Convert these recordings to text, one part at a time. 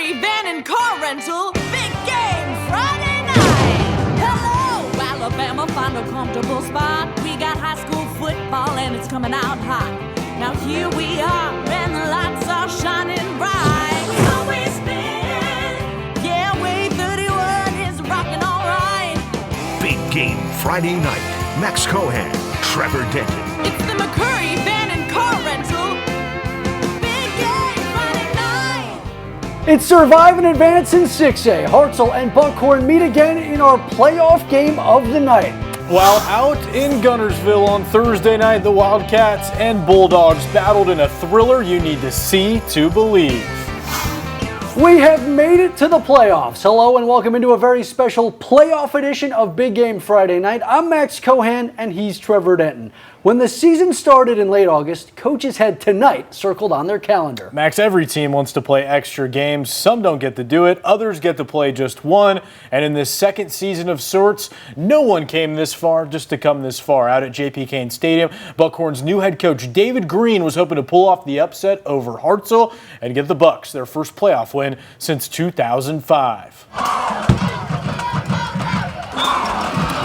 McCurry Van and Car Rental. Big game Friday night. Hello, Alabama, find a comfortable spot. We got high school football and it's coming out hot. Now here we are and the lights are shining bright. We always been. Yeah, WAAY 31 is rocking all right. Big game Friday night. Max Cohan, Trevor Denton. It's the McCurry Van and Car Rental. Big game Friday night. It's Survive and Advance in 6A. Hartzell and Buckhorn meet again in our playoff game of the night. While out in Guntersville on Thursday night, the Wildcats and Bulldogs battled in a thriller you need to see to believe. We have made it to the playoffs. Hello and welcome into a very special playoff edition of Big Game Friday Night. I'm Max Cohan and he's Trevor Denton. When the season started in late August, coaches had tonight circled on their calendar. Max, every team wants to play extra games. Some don't get to do it. Others get to play just one. And in this second season of sorts, no one came this far just to come this far. Out at J.P. Cain Stadium, Buckhorn's new head coach David Green was hoping to pull off the upset over Hartzell and get the Bucks their first playoff win since 2005.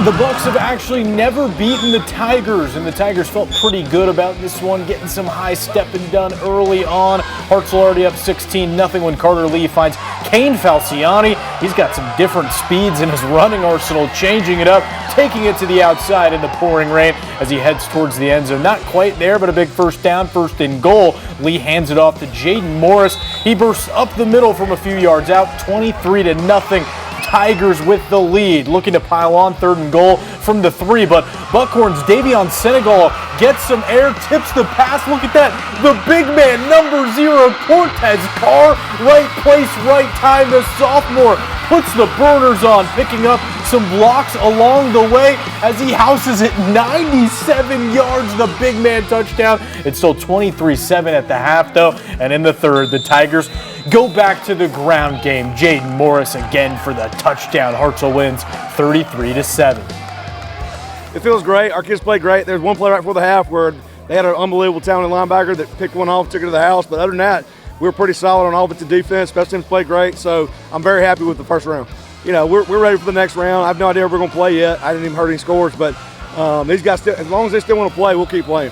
The Bucks have actually never beaten the Tigers, and the Tigers felt pretty good about this one, getting some high stepping done early on. Hartzell already up 16-0 when Carter Lee finds Kane Falciani. He's got some different speeds in his running arsenal, changing it up, taking it to the outside in the pouring rain as he heads towards the end zone. Not quite there, but a big first down, first and goal. Lee hands it off to Jaden Morris. He bursts up the middle from a few yards out, 23-0. Tigers with the lead, looking to pile on third and goal from the 3, but Buckhorn's Davion Senegal gets some air, tips the pass. Look at that, the big man, number 0, Cortez Carr, right place, right time. The sophomore puts the burners on, picking up some blocks along the way as he houses it 97 yards, the big man touchdown. It's still 23-7 at the half though, and in the third, the Tigers go back to the ground game. Jaden Morris again for the touchdown. Hartzell wins 33-7. It feels great. Our kids played great. There's one play right before the half where they had an unbelievable talented linebacker that picked one off, took it to the house. But other than that, we were pretty solid on offensive defense. Special teams played great. So I'm very happy with the first round. You know, we're ready for the next round. I have no idea if we're going to play yet. I didn't even heard any scores. But these guys, still, as long as they still want to play, we'll keep playing.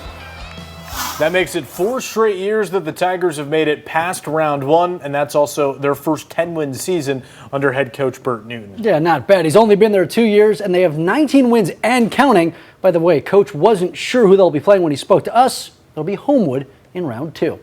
That makes it 4 straight years that the Tigers have made it past round 1, and that's also their first 10-win season under head coach Bert Newton. Yeah, not bad. He's only been there 2 years, and they have 19 wins and counting. By the way, coach wasn't sure who they'll be playing when he spoke to us. They'll be Homewood in round 2.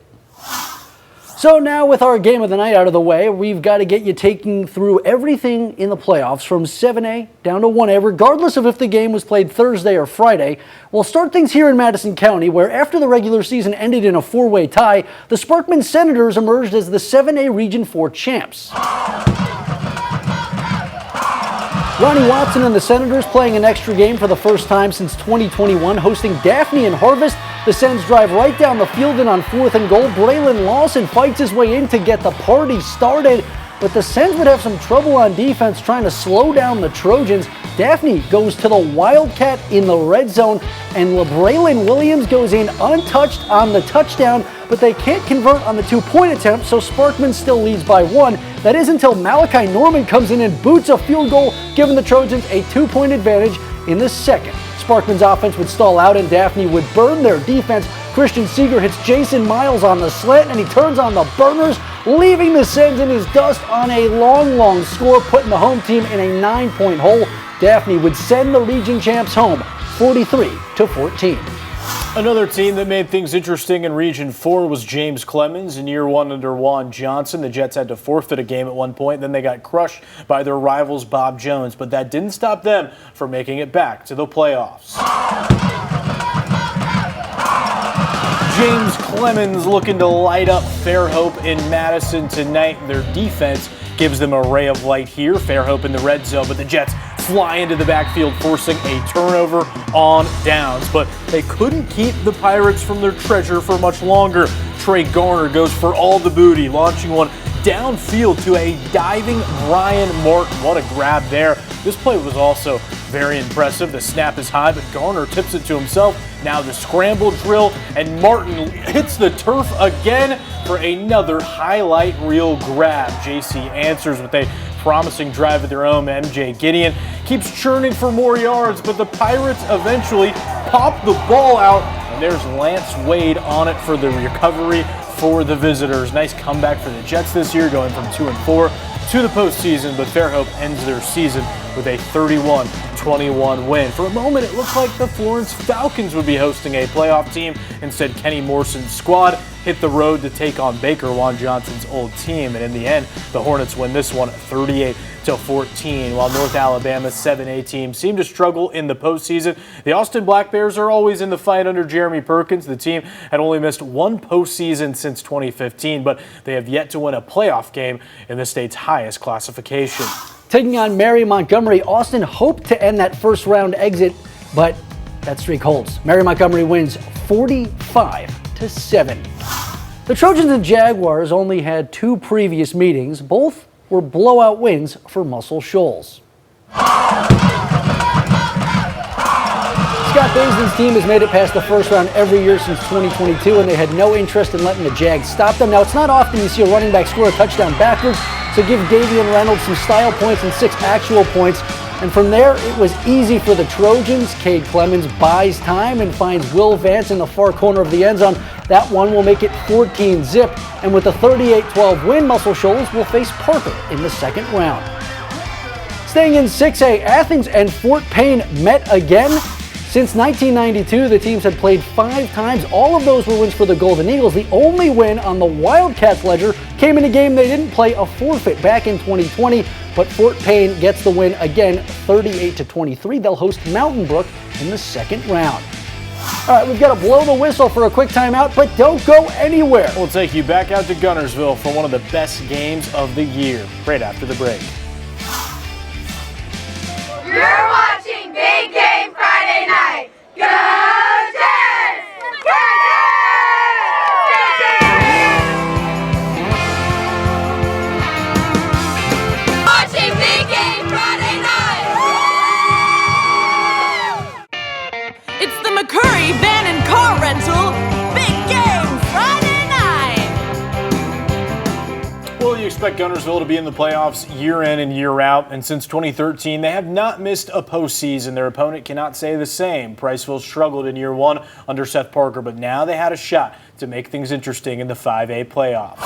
So now with our game of the night out of the way, we've got to get you taking through everything in the playoffs from 7A down to 1A, regardless of if the game was played Thursday or Friday. We'll start things here in Madison County, where after the regular season ended in a 4-way tie, the Sparkman Senators emerged as the 7A Region 4 champs. Ronnie Watson and the Senators playing an extra game for the first time since 2021, hosting Daphne and Harvest. The Sens drive right down the field, and on 4th and goal, Braylon Lawson fights his way in to get the party started. But the Sens would have some trouble on defense trying to slow down the Trojans. Daphne goes to the Wildcat in the red zone, and Braylon Williams goes in untouched on the touchdown, but they can't convert on the 2-point attempt, so Sparkman still leads by 1. That is until Malachi Norman comes in and boots a field goal, giving the Trojans a 2-point advantage in the second. Sparkman's offense would stall out and Daphne would burn their defense. Christian Seeger hits Jason Miles on the slant and he turns on the burners, leaving the Sens in his dust on a long score, putting the home team in a 9-point hole. Daphne would send the Region champs home 43-14. Another team that made things interesting in Region 4 was James Clemens. In year 1 under Juan Johnson, the Jets had to forfeit a game at one point. Then they got crushed by their rivals Bob Jones, but that didn't stop them from making it back to the playoffs. James Clemens looking to light up Fairhope in Madison tonight. Their defense gives them a ray of light here. Fairhope in the red zone, but the Jets fly into the backfield, forcing a turnover on downs. But they couldn't keep the Pirates from their treasure for much longer. Trey Garner goes for all the booty, launching one downfield to a diving Brian Martin. What a grab there. This play was also very impressive. The snap is high, but Garner tips it to himself. Now the scramble drill, and Martin hits the turf again for another highlight reel grab. JC answers with a promising drive of their own. MJ Gideon keeps churning for more yards, but the Pirates eventually pop the ball out, and there's Lance Wade on it for the recovery for the visitors. Nice comeback for the Jets this year, going from 2-4 to the postseason, but Fairhope ends their season with a 31-21 win. For a moment, it looked like the Florence Falcons would be hosting a playoff team. Instead, Kenny Morson's squad hit the road to take on Baker Juan Johnson's old team, and in the end, the Hornets win this one 38-14. While North Alabama's 7A team seemed to struggle in the postseason, the Austin Black Bears are always in the fight under Jeremy Perkins. The team had only missed one postseason since 2015, but they have yet to win a playoff game in the state's highest classification. Taking on Mary Montgomery, Austin hoped to end that first round exit, but that streak holds. Mary Montgomery wins 45-7. The Trojans and Jaguars only had two previous meetings. Both were blowout wins for Muscle Shoals. Scott Baisden's team has made it past the first round every year since 2022, and they had no interest in letting the Jags stop them. Now, it's not often you see a running back score a touchdown backwards, so give Davian Reynolds some style points and 6 actual points. And from there, it was easy for the Trojans. Cade Clemens buys time and finds Will Vance in the far corner of the end zone. That one will make it 14-zip. And with a 38-12 win, Muscle Shoals will face Parker in the second round. Staying in 6A, Athens and Fort Payne met again. Since 1992, the teams had played 5 times. All of those were wins for the Golden Eagles. The only win on the Wildcats ledger came in a game they didn't play, a forfeit back in 2020. But Fort Payne gets the win again, 38-23. They'll host Mountain Brook in the second round. All right, we've got to blow the whistle for a quick timeout, but don't go anywhere. We'll take you back out to Guntersville for one of the best games of the year, right after the break. You're watching Big Game Friday Night. Go Jets! Go Jets! Watching Big Game Friday Night. It's the McCurry Van and Car Rental Big Game Friday night. Well, you expect Guntersville to be in the playoffs year in and year out, and since 2013, they have not missed a postseason. Their opponent cannot say the same. Priceville struggled in year 1 under Seth Parker, but now they had a shot to make things interesting in the 5A playoffs.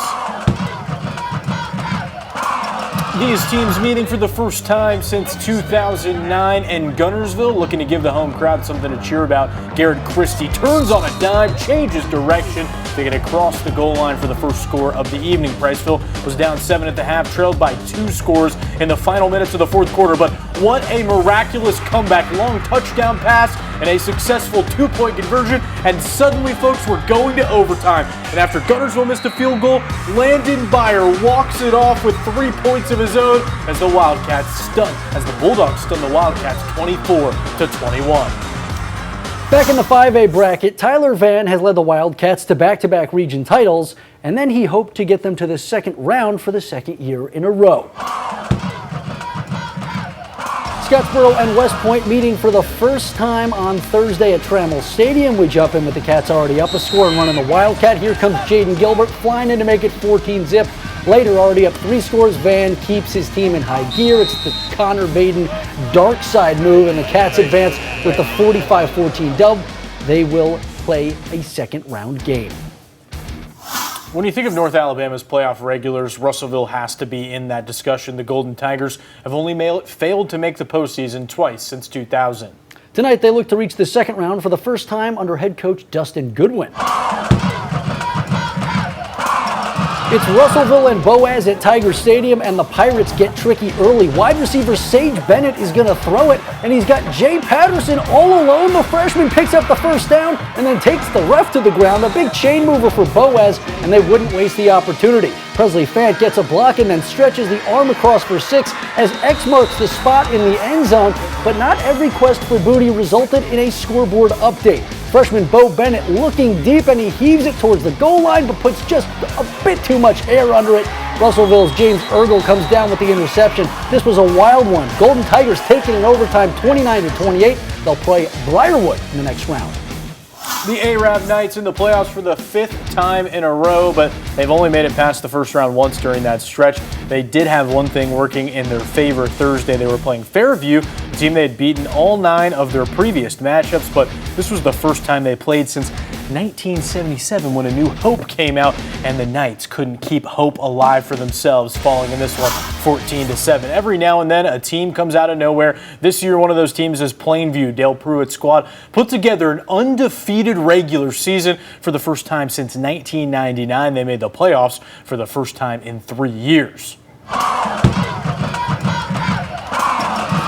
These teams meeting for the first time since 2009, and Guntersville looking to give the home crowd something to cheer about. Garrett Christie turns on a dime, changes direction to get across the goal line for the first score of the evening. Priceville was down 7 at the half, trailed by 2 scores in the final minutes of the fourth quarter, but what a miraculous comeback. Long touchdown pass and a successful 2-point conversion, and suddenly, folks, we're going to overtime. And after Guntersville missed a field goal, Landon Byer walks it off with 3 points of his own as the Bulldogs stun the Wildcats 24-21. Back in the 5A bracket, Tyler Van has led the Wildcats to back-to-back region titles, and then he hoped to get them to the second round for the second year in a row. Scottsboro and West Point meeting for the first time on Thursday at Trammell Stadium. We jump in with the Cats already up a score and running the Wildcat. Here comes Jaden Gilbert flying in to make it 14-zip. Later, already up 3 scores, Van keeps his team in high gear. It's the Connor Baden dark side move, and the Cats advance with the 45-14 dub. They will play a second round game. When you think of North Alabama's playoff regulars, Russellville has to be in that discussion. The Golden Tigers have only failed to make the postseason twice since 2000. Tonight, they look to reach the second round for the first time under head coach Dustin Goodwin. It's Russellville and Boaz at Tiger Stadium, and the Pirates get tricky early. Wide receiver Sage Bennett is going to throw it, and he's got Jay Patterson all alone. The freshman picks up the first down and then takes the ref to the ground. A big chain mover for Boaz, and they wouldn't waste the opportunity. Presley Fant gets a block and then stretches the arm across for 6 as X marks the spot in the end zone, but not every quest for booty resulted in a scoreboard update. Freshman Bo Bennett looking deep, and he heaves it towards the goal line, but puts just a bit too much air under it, Russellville's James Ergel comes down with the interception. This was a wild one. Golden Tigers take it in overtime 29-28. They'll play Briarwood in the next round. The Arab Knights in the playoffs for the 5th time in a row, but they've only made it past the first round once during that stretch. They did have one thing working in their favor Thursday. They were playing Fairview, a team they had beaten all 9 of their previous matchups, but this was the first time they played since 1977 when A New Hope came out, and the Knights couldn't keep hope alive for themselves, falling in this one 14-7. Every now and then a team comes out of nowhere. This year one of those teams is Plainview. Dale Pruitt's squad put together an undefeated regular season for the first time since 1999. They made the playoffs for the first time in 3 years.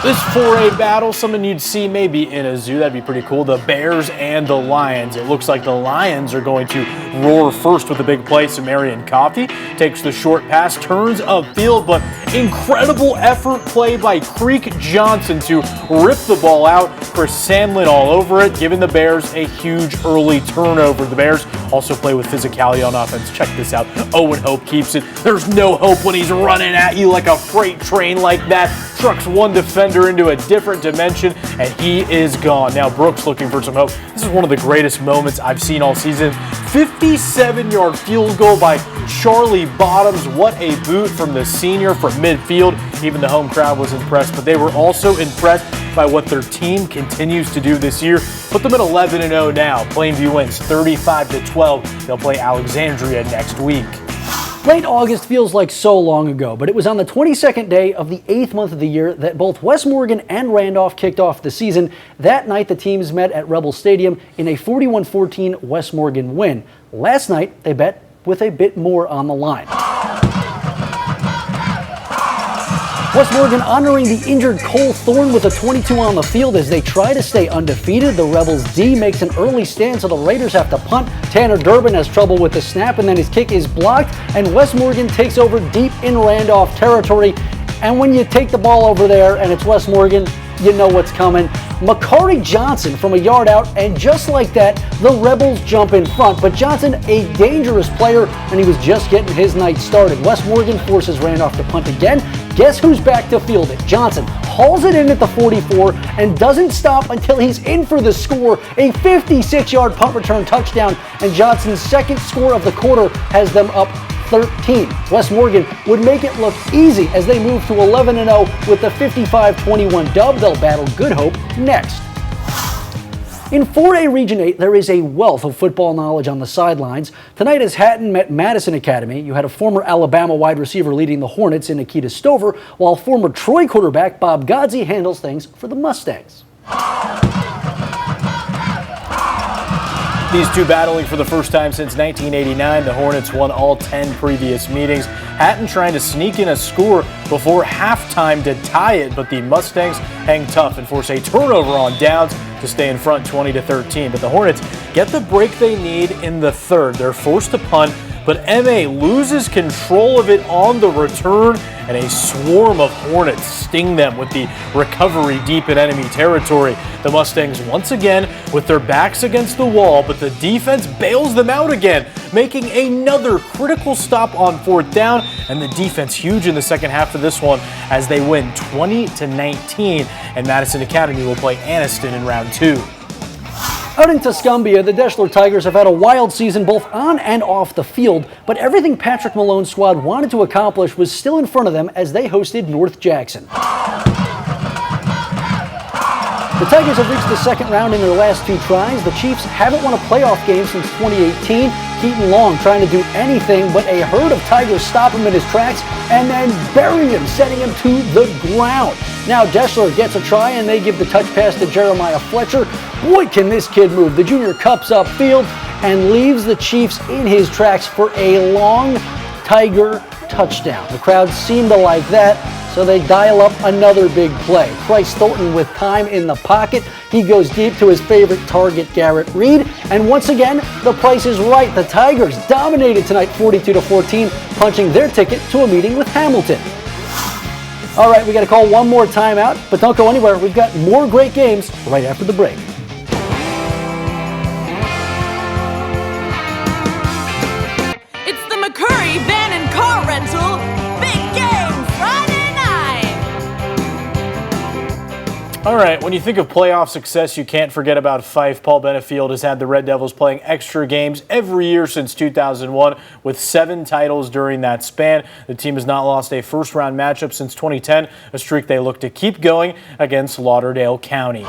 This 4A battle, something you'd see maybe in a zoo. That'd be pretty cool. The Bears and the Lions. It looks like the Lions are going to roar first with a big play. Samarian Coffey takes the short pass, turns upfield, but incredible effort play by Creek Johnson to rip the ball out. Chris Sandlin all over it, giving the Bears a huge early turnover. The Bears also play with physicality on offense. Check this out. Owen Hope keeps it. There's no hope when he's running at you like a freight train like that. Trucks one defender into a different dimension, and he is gone. Now Brooks looking for some hope. This is one of the greatest moments I've seen all season. 57-yard field goal by Charlie Bottoms. What a boot from the senior from midfield. Even the home crowd was impressed, but they were also impressed by what their team continues to do this year. Put them at 11-0 now. Plainview wins 35-12. They'll play Alexandria next week. Late August feels like so long ago, but it was on the 22nd day of the 8th month of the year that both West Morgan and Randolph kicked off the season. That night, the teams met at Rebel Stadium in a 41-14 West Morgan win. Last night, they bet with a bit more on the line. West Morgan honoring the injured Cole Thorne with a 22 on the field as they try to stay undefeated. The Rebels D makes an early stand, so the Raiders have to punt. Tanner Durbin has trouble with the snap, and then his kick is blocked, and West Morgan takes over deep in Randolph territory. And when you take the ball over there and it's West Morgan, you know what's coming. Makari Johnson from a yard out, and just like that, the Rebels jump in front. But Johnson, a dangerous player, and he was just getting his night started. West Morgan forces Randolph to punt again. Guess who's back to field it? Johnson hauls it in at the 44 and doesn't stop until he's in for the score. A 56-yard punt return touchdown, and Johnson's second score of the quarter has them up 13. West Morgan would make it look easy as they move to 11-0 with the 55-21 dub. They'll battle Good Hope next. In 4A Region 8, there is a wealth of football knowledge on the sidelines. Tonight, as Hatton met Madison Academy, you had a former Alabama wide receiver leading the Hornets in Nikita Stover, while former Troy quarterback Bob Godsey handles things for the Mustangs. These two battling for the first time since 1989. The Hornets won all 10 previous meetings. Hatton trying to sneak in a score before halftime to tie it, but the Mustangs hang tough and force a turnover on downs to stay in front 20-13. But the Hornets get the break they need in the third. They're forced to punt, but MA loses control of it on the return, and a swarm of Hornets sting them with the recovery deep in enemy territory. The Mustangs once again with their backs against the wall, but the defense bails them out again, making another critical stop on fourth down, and the defense huge in the second half of this one as they win 20-19, and Madison Academy will play Anniston in round 2. Out in Tuscumbia, the Deschler Tigers have had a wild season both on and off the field, but everything Patrick Malone's squad wanted to accomplish was still in front of them as they hosted North Jackson. The Tigers have reached the second round in their last 2 tries. The Chiefs haven't won a playoff game since 2018. Keaton Long trying to do anything, but a herd of Tigers stop him in his tracks and then bury him, sending him to the ground. Now Deschler gets a try, and they give the touch pass to Jeremiah Fletcher. Boy, can this kid move. The junior cups upfield and leaves the Chiefs in his tracks for a long Tiger touchdown. The crowd seemed to like that, so they dial up another big play. Bryce Thornton with time in the pocket. He goes deep to his favorite target, Garrett Reed. And once again, the price is right. The Tigers dominated tonight 42-14, punching their ticket to a meeting with Hamilton. All right, we got to call one more timeout, but don't go anywhere. We've got more great games right after the break. It's the McCurry Van and Car Rental All right, when you think of playoff success, you can't forget about Fife. Paul Benefield has had the Red Devils playing extra games every year since 2001, with 7 titles during that span. The team has not lost a first-round matchup since 2010, a streak they look to keep going against Lauderdale County.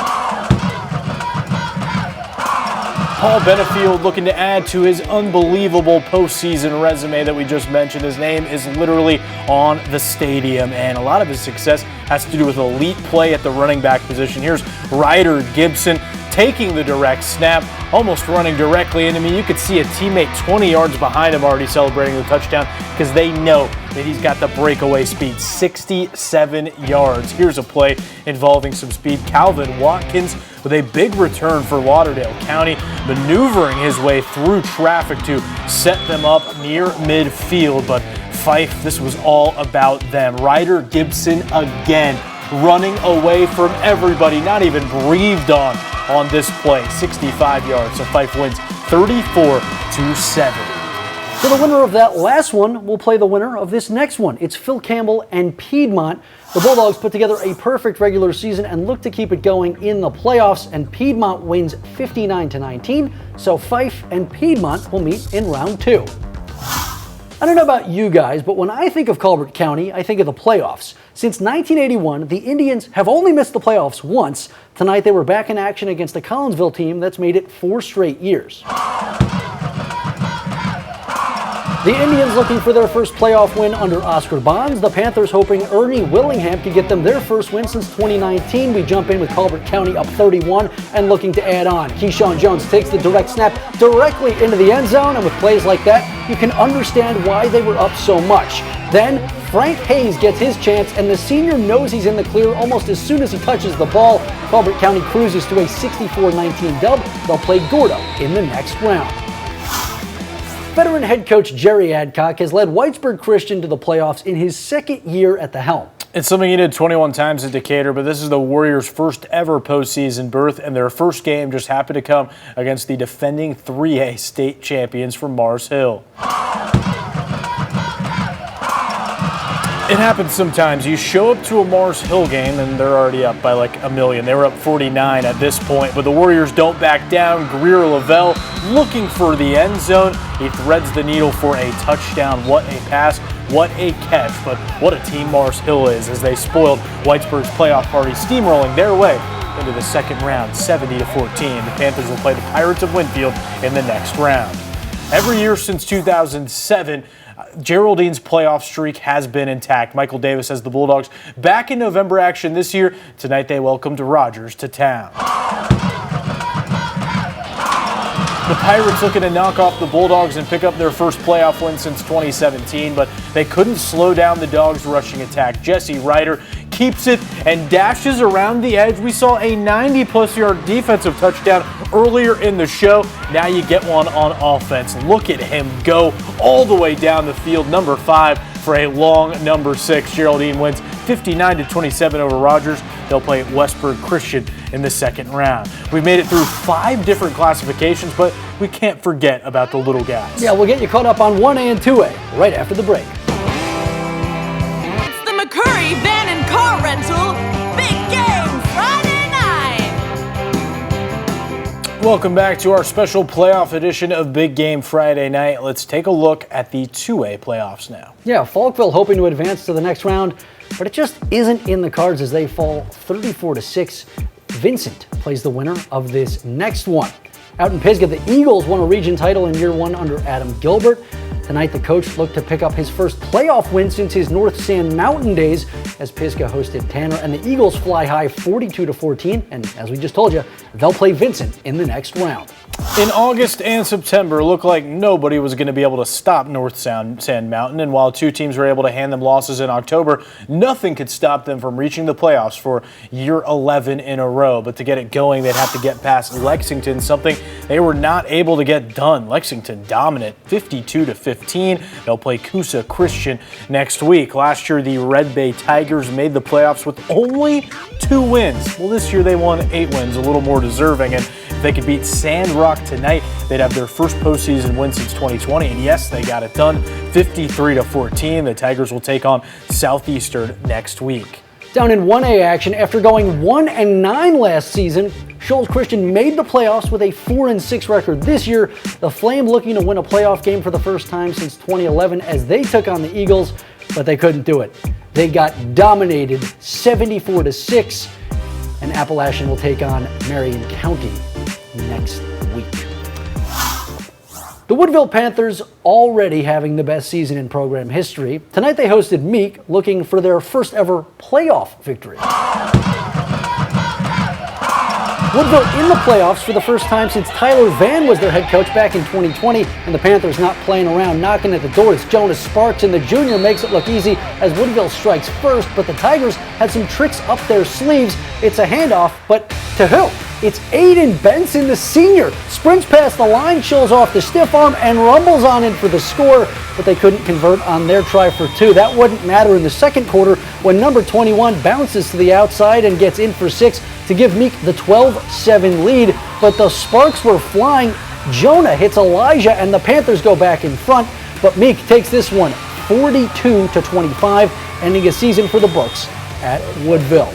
Paul Benefield looking to add to his unbelievable postseason resume that we just mentioned. His name is literally on the stadium, and a lot of his success has to do with elite play at the running back position. Here's Ryder Gibson taking the direct snap, almost running directly into me. You could see a teammate 20 yards behind him already celebrating the touchdown because they know that he's got the breakaway speed, 67 yards. Here's a play involving some speed. Calvin Watkins with a big return for Lauderdale County, maneuvering his way through traffic to set them up near midfield. But Fife, this was all about them. Ryder Gibson again, running away from everybody, not even breathed on this play. 65 yards, so Fife wins 34-7. So the winner of that last one will play the winner of this next one. It's Phil Campbell and Piedmont. The Bulldogs put together a perfect regular season and look to keep it going in the playoffs, and Piedmont wins 59-19, so Fife and Piedmont will meet in round 2. I don't know about you guys, but when I think of Colbert County, I think of the playoffs. Since 1981, the Indians have only missed the playoffs once. Tonight they were back in action against the Collinsville team that's made it 4 straight years. The Indians looking for their first playoff win under Oscar Bonds. The Panthers hoping Ernie Willingham could get them their first win since 2019. We jump in with Colbert County up 31 and looking to add on. Keyshawn Jones takes the direct snap directly into the end zone, and with plays like that, you can understand why they were up so much. Then Frank Hayes gets his chance, and the senior knows he's in the clear almost as soon as he touches the ball. Colbert County cruises to a 64-19 dub. They'll play Gordo in the next round. Veteran head coach Jerry Adcock has led Whitesburg Christian to the playoffs in his second year at the helm. It's something he did 21 times at Decatur, but this is the Warriors' first ever postseason berth, and their first game just happened to come against the defending 3A state champions from Mars Hill. It happens sometimes. You show up to a Mars Hill game and they're already up by like a million. They were up 49 at this point, but the Warriors don't back down. Greer Lavelle looking for the end zone. He threads the needle for a touchdown. What a pass, what a catch, but what a team Mars Hill is as they spoiled Whitesburg's playoff party, steamrolling their way into the second round, 70-14. The Panthers will play the Pirates of Winfield in the next round. Every year since 2007, Geraldine's playoff streak has been intact. Michael Davis has the Bulldogs back in November action this year. Tonight they welcomed Rogers to town. The Pirates looking to knock off the Bulldogs and pick up their first playoff win since 2017, but they couldn't slow down the Dogs' rushing attack. Jesse Ryder keeps it and dashes around the edge. We saw a 90-plus yard defensive touchdown earlier in the show. Now you get one on offense. Look at him go all the way down the field. Number 5 for a long number 6. Geraldine wins 59-27 over Rogers. They'll play Westburg Christian in the second round. We've made it through 5 different classifications, but we can't forget about the little guys. Yeah, we'll get you caught up on 1A and 2A right after the break. It's the McCurry Van and Car Rental Big Game Friday night. Welcome back to our special playoff edition of Big Game Friday night. Let's take a look at the 2A playoffs now. Yeah, Falkville hoping to advance to the next round, but it just isn't in the cards as they fall 34-6. Vincent plays the winner of this next one. Out in Pisgah, the Eagles won a region title in year 1 under Adam Gilbert. Tonight, the coach looked to pick up his first playoff win since his North Sand Mountain days as Pisgah hosted Tanner, and the Eagles fly high 42-14, and as we just told you, they'll play Vincent in the next round. In August and September, it looked like nobody was going to be able to stop North Sand Mountain, and while 2 teams were able to hand them losses in October, nothing could stop them from reaching the playoffs for year 11 in a row. But to get it going, they'd have to get past Lexington, something they were not able to get done. Lexington dominant, 52-15. They'll play Coosa Christian next week. Last year, the Red Bay Tigers made the playoffs with only 2 wins. Well, this year they won 8 wins, a little more deserving, and if they could beat Sand Rock tonight, they'd have their first postseason win since 2020. And yes, they got it done, 53-14. The Tigers will take on Southeastern next week. Down in 1A action, after going 1-9 last season, Shoals Christian made the playoffs with a 4-6 record. This year, the Flame looking to win a playoff game for the first time since 2011 as they took on the Eagles, but they couldn't do it. They got dominated 74-6, and Appalachian will take on Marion County next week. The Woodville Panthers already having the best season in program history. Tonight they hosted Meek, looking for their first ever playoff victory. Woodville in the playoffs for the first time since Tyler Van was their head coach back in 2020, and the Panthers not playing around, knocking at the door. It's Jonas Sparks, and the junior makes it look easy as Woodville strikes first, but the Tigers had some tricks up their sleeves. It's a handoff, but to who? It's Aiden Benson, the senior. Sprints past the line, chills off the stiff arm, and rumbles on in for the score, but they couldn't convert on their try for two. That wouldn't matter in the second quarter when number 21 bounces to the outside and gets in for 6 to give Meek the 12-7 lead, but the Sparks were flying. Jonah hits Elijah, and the Panthers go back in front, but Meek takes this one 42-25, ending a season for the books at Woodville.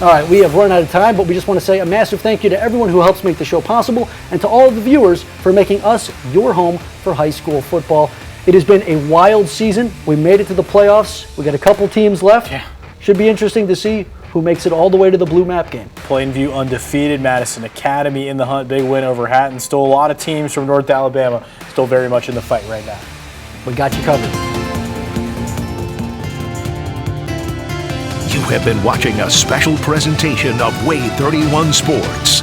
All right, we have run out of time, but we just want to say a massive thank you to everyone who helps make the show possible and to all of the viewers for making us your home for high school football. It has been a wild season. We made it to the playoffs. We got a couple teams left. Yeah. Should be interesting to see who makes it all the way to the blue map game. Plainview undefeated, Madison Academy in the hunt, big win over Hatton. Still a lot of teams from North Alabama still very much in the fight right now. We got you covered. You have been watching a special presentation of WAAY 31 Sports.